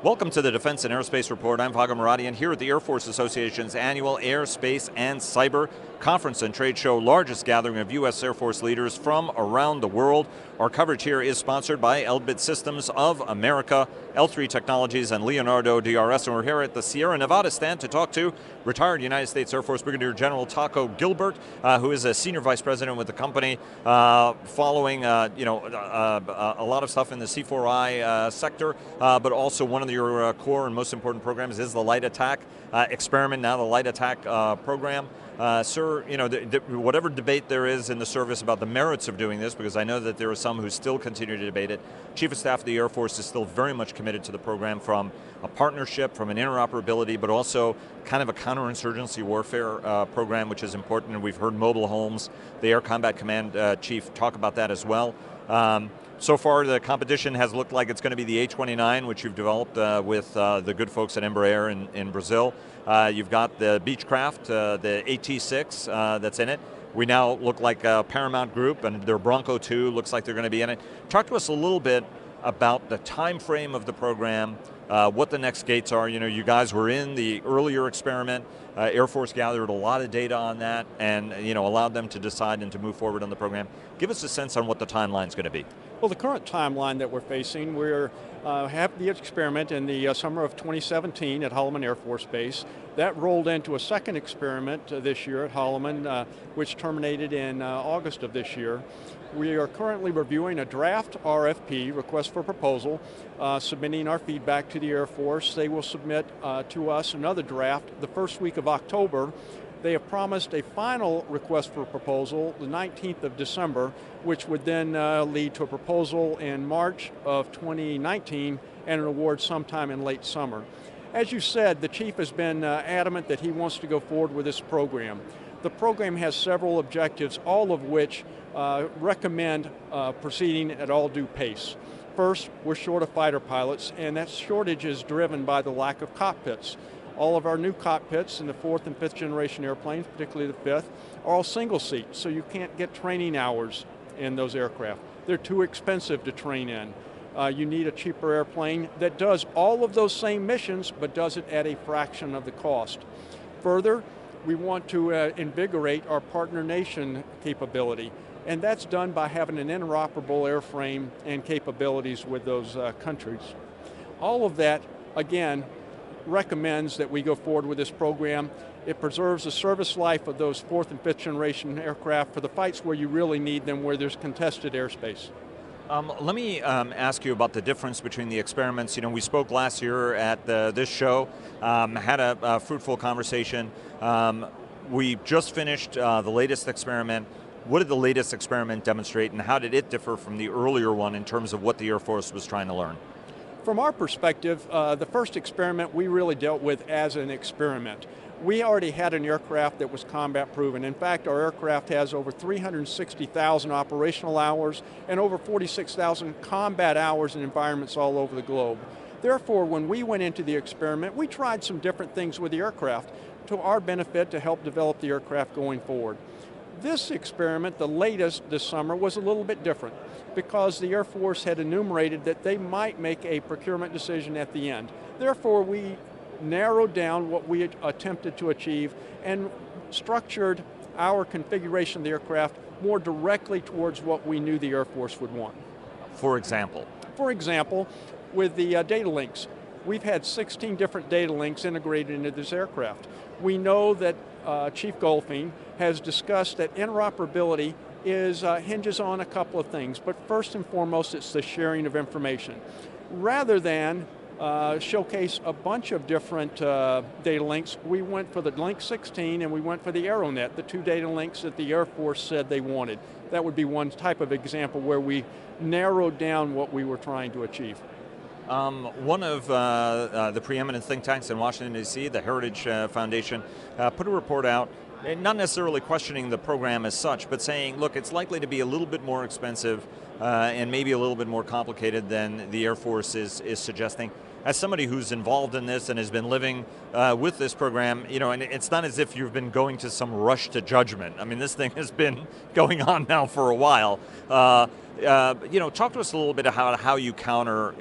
Welcome to the Defense and Aerospace Report. I'm Vago Muradian here at the Air Force Association's annual Air, Space, and Cyber Conference and Trade Show, largest gathering of U.S. Air Force leaders from around the world. Our coverage here is sponsored by Elbit Systems of America, L3 Technologies, and Leonardo DRS, and we're here at the Sierra Nevada stand to talk to retired United States Air Force Brigadier General Taco Gilbert, who is a Senior Vice President with the company, following a lot of stuff in the C4I sector, but also one of your core and most important programs is the light attack experiment, now the light attack program. Sir, whatever debate there is in the service about the merits of doing this, because I know that there are some who still continue to debate it, Chief of Staff of the Air Force is still very much committed to the program from a partnership, from an interoperability, but also kind of a counterinsurgency warfare program, which is important, and we've heard Mobile Holmes, the Air Combat Command Chief, talk about that as well. So far, the competition has looked like it's going to be the A-29, which you've developed with the good folks at Embraer in Brazil. You've got the Beechcraft, the AT-6 that's in it. We now look like a Paramount Group, and their Bronco 2 looks like they're going to be in it. Talk to us a little bit about the time frame of the program, what the next gates are. You guys were in the earlier experiment. Air Force gathered a lot of data on that and allowed them to decide and to move forward on the program. Give us a sense on what the timeline's going to be. Well, the current timeline that we're facing, we're have the experiment in the summer of 2017 at Holloman Air Force Base. That rolled into a second experiment this year at Holloman, which terminated in August of this year. We are currently reviewing a draft RFP, request for proposal, submitting our feedback to the Air Force. They will submit to us another draft the first week of October. They have promised a final request for proposal the 19th of December, which would then lead to a proposal in March of 2019 and an award sometime in late summer. As you said, the Chief has been adamant that he wants to go forward with this program. The program has several objectives, all of which recommend proceeding at all due pace. First, we're short of fighter pilots, and that shortage is driven by the lack of cockpits. All of our new cockpits in the 4th and 5th generation airplanes, particularly the 5th, are all single seat, so you can't get training hours in those aircraft. They're too expensive to train in. You need a cheaper airplane that does all of those same missions, but does it at a fraction of the cost. Further, we want to invigorate our partner nation capability, and that's done by having an interoperable airframe and capabilities with those countries. All of that, again, recommends that we go forward with this program. It preserves the service life of those 4th and 5th generation aircraft for the fights where you really need them, where there's contested airspace. Let me ask you about the difference between the experiments. We spoke last year at this show, had a fruitful conversation. We just finished the latest experiment. What did the latest experiment demonstrate, and how did it differ from the earlier one in terms of what the Air Force was trying to learn? From our perspective, the first experiment we really dealt with as an experiment. We already had an aircraft that was combat proven. In fact, our aircraft has over 360,000 operational hours and over 46,000 combat hours in environments all over the globe. Therefore, when we went into the experiment, we tried some different things with the aircraft to our benefit to help develop the aircraft going forward. This experiment, the latest this summer, was a little bit different because the Air Force had enumerated that they might make a procurement decision at the end. Therefore, we narrowed down what we had attempted to achieve and structured our configuration of the aircraft more directly towards what we knew the Air Force would want. For example? For example, with the data links. We've had 16 different data links integrated into this aircraft. We know that Chief Golfing has discussed that interoperability hinges on a couple of things, but first and foremost it's the sharing of information. Rather than showcase a bunch of different data links, we went for the Link 16 and we went for the AeroNet, the two data links that the Air Force said they wanted. That would be one type of example where we narrowed down what we were trying to achieve. One of the preeminent think tanks in Washington, D.C., the Heritage Foundation, put a report out, not necessarily questioning the program as such, but saying, look, it's likely to be a little bit more expensive and maybe a little bit more complicated than the Air Force is suggesting. as somebody who's involved in this and has been living with this program, and it's not as if you've been going to some rush to judgment. I mean, this thing has been going on now for a while. Talk to us a little bit about how you counter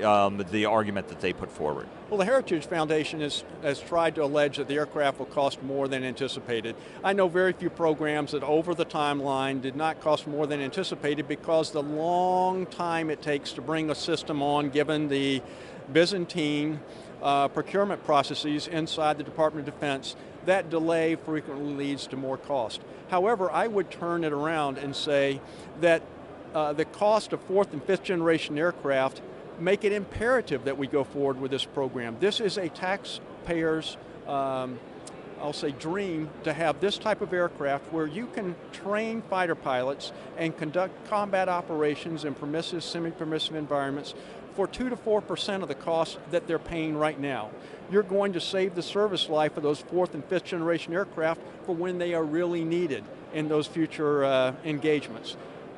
the argument that they put forward. Well, the Heritage Foundation has tried to allege that the aircraft will cost more than anticipated. I know very few programs that over the timeline did not cost more than anticipated because the long time it takes to bring a system on, given the Byzantine procurement processes inside the Department of Defense, that delay frequently leads to more cost. However, I would turn it around and say that the cost of 4th and 5th generation aircraft make it imperative that we go forward with this program. This is a taxpayer's, I'll say, dream to have this type of aircraft where you can train fighter pilots and conduct combat operations in permissive, semi-permissive environments for 2 to 4% of the cost that they're paying right now. You're going to save the service life of those 4th and 5th generation aircraft for when they are really needed in those future engagements.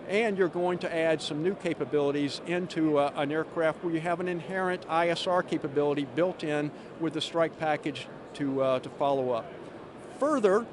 And you're going to add some new capabilities into an aircraft where you have an inherent ISR capability built in with the strike package to follow up. Further,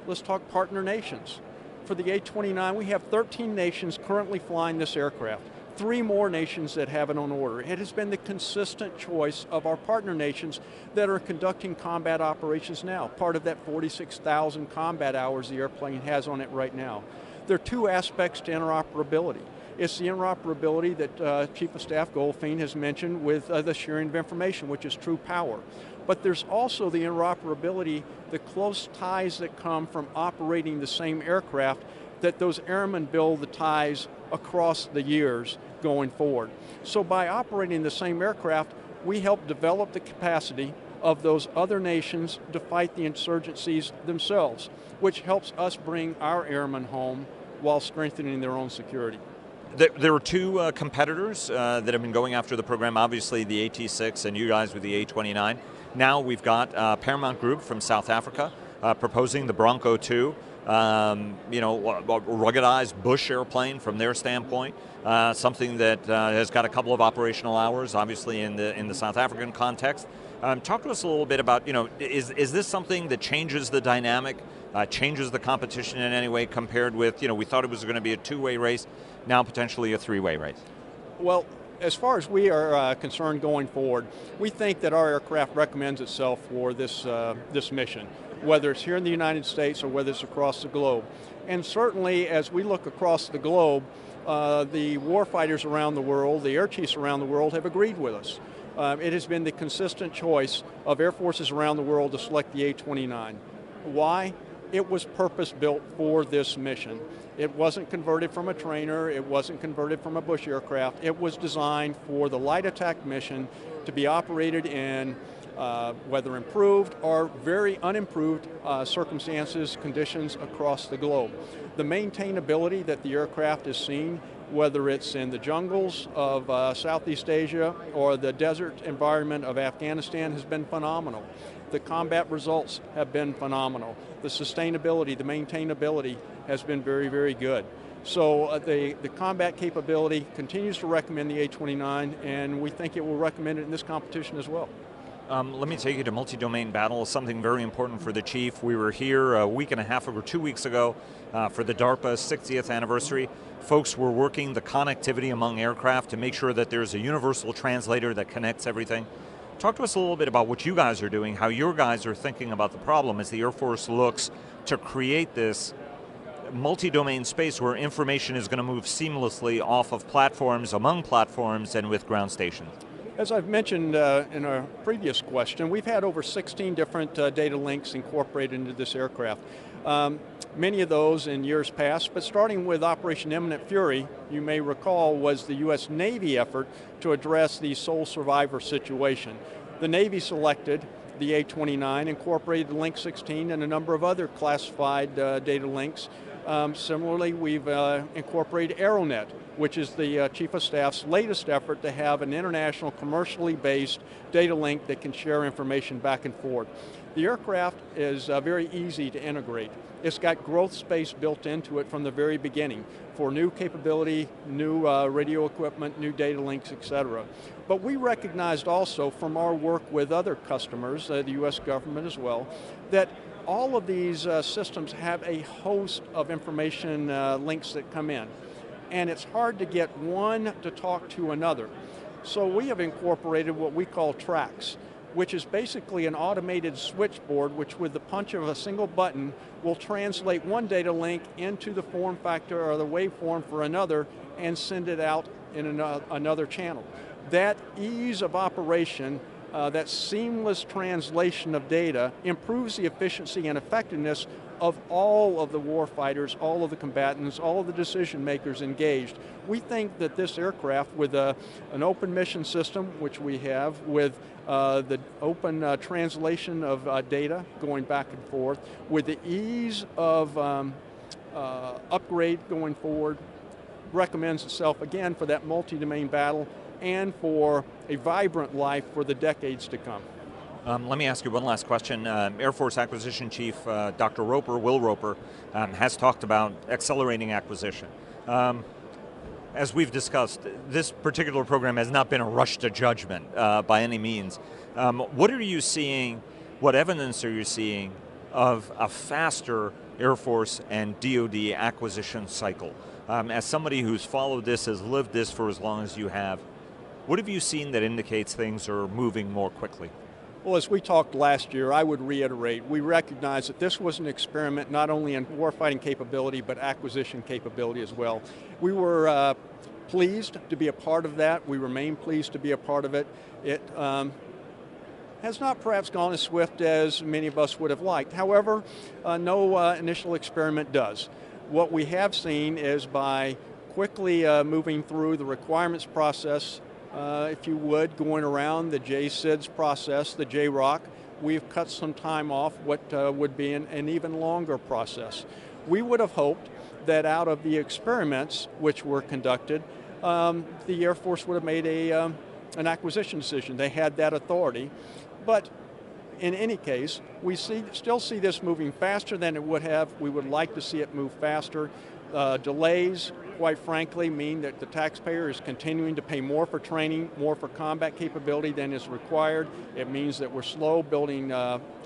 let's talk partner nations. For the A-29, we have 13 nations currently flying this aircraft. 3 more nations that have it on order. It has been the consistent choice of our partner nations that are conducting combat operations now, part of that 46,000 combat hours the airplane has on it right now. There are 2 aspects to interoperability. It's the interoperability that Chief of Staff Goldfein has mentioned with the sharing of information, which is true power. But there's also the interoperability, the close ties that come from operating the same aircraft, that those airmen build the ties across the years going forward. So by operating the same aircraft, we help develop the capacity of those other nations to fight the insurgencies themselves, which helps us bring our airmen home while strengthening their own security. There are 2 competitors that have been going after the program, obviously the AT-6 and you guys with the A-29. Now we've got Paramount Group from South Africa proposing the Bronco 2. A ruggedized Bush airplane from their standpoint, something that has got a couple of operational hours, obviously in the South African context. Talk to us a little bit about, is this something that changes the dynamic, changes the competition in any way compared with, we thought it was going to be a 2-way race, now potentially a 3-way race? Well, as far as we are concerned going forward, we think that our aircraft recommends itself for this mission, whether it's here in the United States or whether it's across the globe. And certainly as we look across the globe, the warfighters around the world, the air chiefs around the world have agreed with us. It has been the consistent choice of air forces around the world to select the A-29. Why? It was purpose-built for this mission. It wasn't converted from a trainer, it wasn't converted from a Bush aircraft. It was designed for the light attack mission to be operated in whether improved or very unimproved circumstances, conditions across the globe. The maintainability that the aircraft has seen, whether it's in the jungles of Southeast Asia or the desert environment of Afghanistan, has been phenomenal. The combat results have been phenomenal. The sustainability, the maintainability has been very, very good. So the combat capability continues to recommend the A-29, and we think it will recommend it in this competition as well. Let me take you to multi-domain battle, something very important for the chief. We were here a week and a half or 2 weeks ago for the DARPA 60th anniversary. Folks were working the connectivity among aircraft to make sure that there's a universal translator that connects everything. Talk to us a little bit about what you guys are doing, how your guys are thinking about the problem as the Air Force looks to create this multi-domain space where information is going to move seamlessly off of platforms, among platforms, and with ground stations. As I've mentioned in a previous question, we've had over 16 different data links incorporated into this aircraft. Many of those in years past, but starting with Operation Imminent Fury, you may recall, was the U.S. Navy effort to address the sole survivor situation. The Navy selected the A-29, incorporated Link 16 and a number of other classified data links. Similarly, we've incorporated AeroNet which is the Chief of Staff's latest effort to have an international commercially based data link that can share information back and forth. The aircraft is very easy to integrate. It's got growth space built into it from the very beginning for new capability, new radio equipment, new data links, etc. But we recognized also from our work with other customers, the US government as well, that all of these systems have a host of information links that come in. And it's hard to get one to talk to another. So we have incorporated what we call tracks, which is basically an automated switchboard which with the punch of a single button will translate one data link into the form factor or the waveform for another and send it out in another channel. That ease of operation, that seamless translation of data improves the efficiency and effectiveness of all of the warfighters, all of the combatants, all of the decision makers engaged. We think that this aircraft with an open mission system, which we have, with the open translation of data going back and forth, with the ease of upgrade going forward, recommends itself again for that multi-domain battle and for a vibrant life for the decades to come. Let me ask you one last question. Air Force Acquisition Chief Dr. Roper, Will Roper, has talked about accelerating acquisition. As we've discussed, this particular program has not been a rush to judgment by any means. What are you seeing, what evidence are you seeing of a faster Air Force and DoD acquisition cycle? As somebody who's followed this, has lived this for as long as you have, what have you seen that indicates things are moving more quickly? Well, as we talked last year, I would reiterate, we recognize that this was an experiment not only in warfighting capability, but acquisition capability as well. We were pleased to be a part of that. We remain pleased to be a part of it. It has not perhaps gone as swift as many of us would have liked. However, no initial experiment does. What we have seen is by quickly moving through the requirements process, if you would, going around the JSIDS process, the JROC, we've cut some time off what would be an even longer process. We would have hoped that out of the experiments which were conducted, the Air Force would have made an acquisition decision. They had that authority, but in any case, we still see this moving faster than it would have. We would like to see it move faster. Delays, quite frankly, mean that the taxpayer is continuing to pay more for training, more for combat capability than is required. It means that we're slow building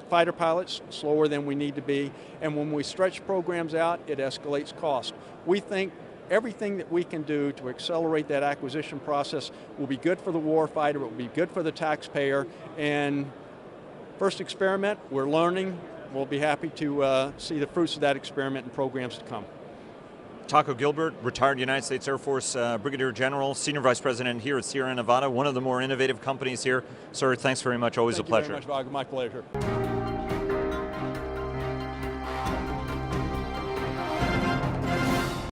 fighter pilots, slower than we need to be, and when we stretch programs out, it escalates cost. We think everything that we can do to accelerate that acquisition process will be good for the warfighter, it will be good for the taxpayer, and first experiment, we're learning. We'll be happy to see the fruits of that experiment in programs to come. Taco Gilbert, retired United States Air Force Brigadier General, Senior Vice President here at Sierra Nevada, one of the more innovative companies here. Sir, thanks very much, always a pleasure. Thank you very much, Vago, my pleasure.